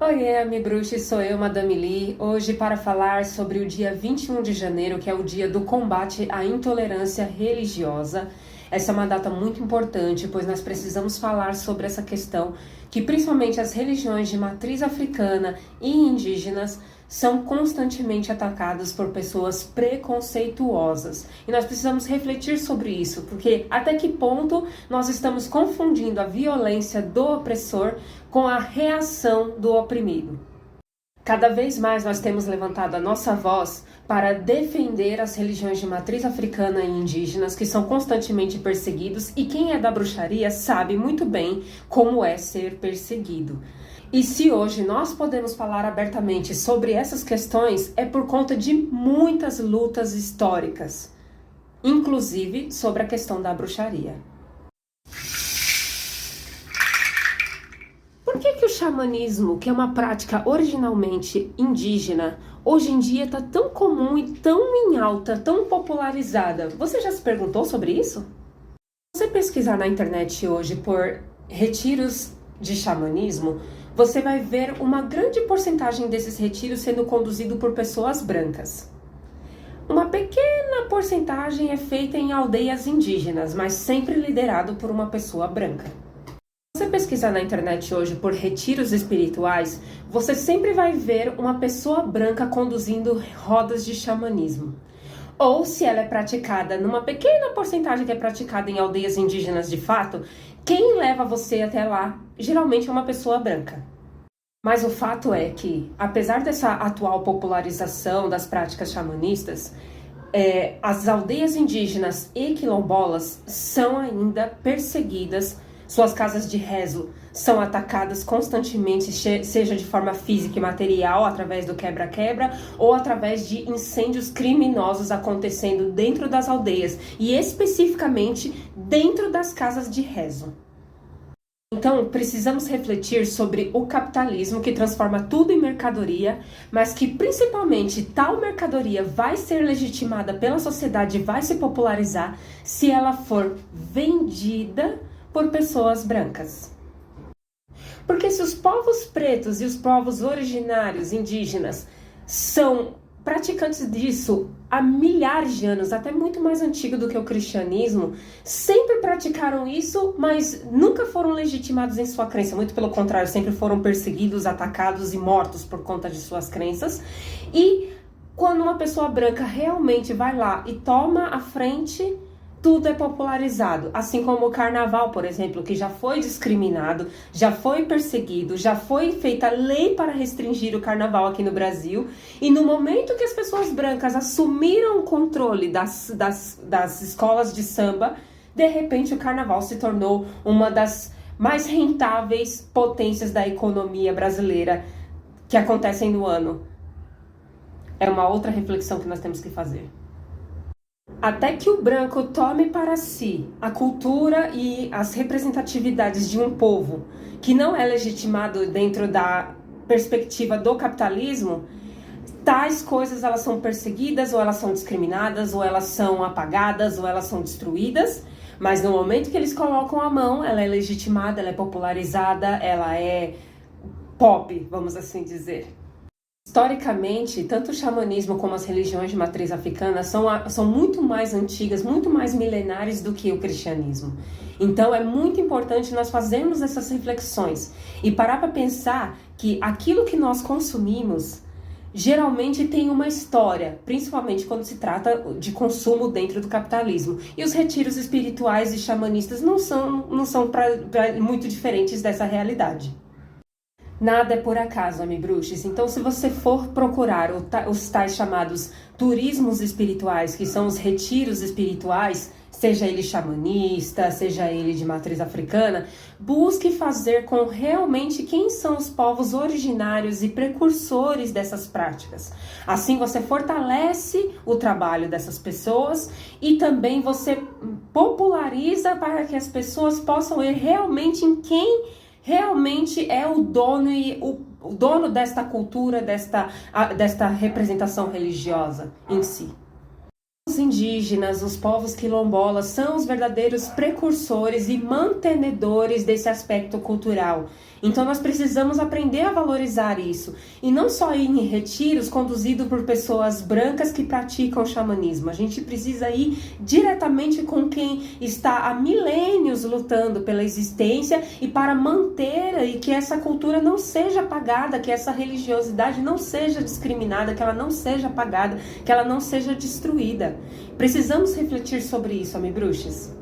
Oiê, Mi Bruxi, sou eu, Madame Lee, hoje para falar sobre o dia 21 de janeiro, que é o dia do combate à intolerância religiosa. Essa é uma data muito importante, pois nós precisamos falar sobre essa questão que principalmente as religiões de matriz africana e indígenas são constantemente atacadas por pessoas preconceituosas. E nós precisamos refletir sobre isso, porque até que ponto nós estamos confundindo a violência do opressor com a reação do oprimido. Cada vez mais nós temos levantado a nossa voz para defender as religiões de matriz africana e indígenas que são constantemente perseguidos, e quem é da bruxaria sabe muito bem como é ser perseguido. E se hoje nós podemos falar abertamente sobre essas questões, é por conta de muitas lutas históricas, inclusive sobre a questão da bruxaria. Por que o xamanismo, que é uma prática originalmente indígena, hoje em dia está tão comum e tão em alta, tão popularizada? Você já se perguntou sobre isso? Se você pesquisar na internet hoje por retiros de xamanismo, você vai ver uma grande porcentagem desses retiros sendo conduzido por pessoas brancas. Uma pequena porcentagem é feita em aldeias indígenas, mas sempre liderado por uma pessoa branca. Se você pesquisar na internet hoje por retiros espirituais, você sempre vai ver uma pessoa branca conduzindo rodas de xamanismo. Ou se ela é praticada numa pequena porcentagem que é praticada em aldeias indígenas de fato, quem leva você até lá geralmente é uma pessoa branca. Mas o fato é que, apesar dessa atual popularização das práticas xamanistas, as aldeias indígenas e quilombolas são ainda perseguidas. Suas casas de rezo são atacadas constantemente, seja de forma física e material, através do quebra-quebra, ou através de incêndios criminosos acontecendo dentro das aldeias, e especificamente dentro das casas de rezo. Então, precisamos refletir sobre o capitalismo que transforma tudo em mercadoria, mas que principalmente tal mercadoria vai ser legitimada pela sociedade e vai se popularizar se ela for vendida por pessoas brancas. Porque se os povos pretos e os povos originários indígenas são praticantes disso há milhares de anos, até muito mais antigo do que o cristianismo, sempre praticaram isso, mas nunca foram legitimados em sua crença. Muito pelo contrário, sempre foram perseguidos, atacados e mortos por conta de suas crenças. E quando uma pessoa branca realmente vai lá e toma a frente, tudo é popularizado, assim como o carnaval, por exemplo, que já foi discriminado, já foi perseguido, já foi feita lei para restringir o carnaval aqui no Brasil, e no momento que as pessoas brancas assumiram o controle das escolas de samba, de repente o carnaval se tornou uma das mais rentáveis potências da economia brasileira que acontecem no ano. É uma outra reflexão que nós temos que fazer. Até que o branco tome para si a cultura e as representatividades de um povo que não é legitimado dentro da perspectiva do capitalismo, tais coisas elas são perseguidas, ou elas são discriminadas, ou elas são apagadas, ou elas são destruídas. Mas no momento que eles colocam a mão, ela é legitimada, ela é popularizada, ela é pop, vamos assim dizer. Historicamente, tanto o xamanismo como as religiões de matriz africana são muito mais antigas, muito mais milenares do que o cristianismo. Então é muito importante nós fazermos essas reflexões e parar para pensar que aquilo que nós consumimos geralmente tem uma história, principalmente quando se trata de consumo dentro do capitalismo. E os retiros espirituais e xamanistas não são muito diferentes dessa realidade. Nada é por acaso, Mi Bruxis. Então, se você for procurar os tais chamados turismos espirituais, que são os retiros espirituais, seja ele xamanista, seja ele de matriz africana, busque fazer com realmente quem são os povos originários e precursores dessas práticas. Assim você fortalece o trabalho dessas pessoas e também você populariza para que as pessoas possam ir realmente em quem realmente é o dono e o dono desta cultura, desta representação religiosa em si. Os indígenas, os povos quilombolas são os verdadeiros precursores e mantenedores desse aspecto cultural. Então nós precisamos aprender a valorizar isso. E não só ir em retiros conduzidos por pessoas brancas que praticam xamanismo. A gente precisa ir diretamente com quem está há milênios lutando pela existência e para manter e que essa cultura não seja apagada, que essa religiosidade não seja discriminada, que ela não seja apagada, que ela não seja destruída. Precisamos refletir sobre isso, amebruxes.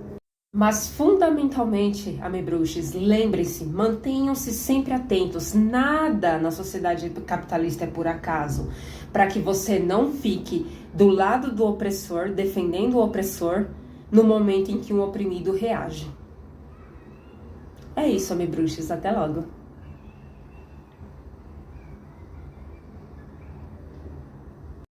Mas fundamentalmente, amebruxes, lembrem-se, mantenham-se sempre atentos. Nada na sociedade capitalista é por acaso. Para que você não fique do lado do opressor, defendendo o opressor, no momento em que um oprimido reage. É isso, amebruxes. Até logo.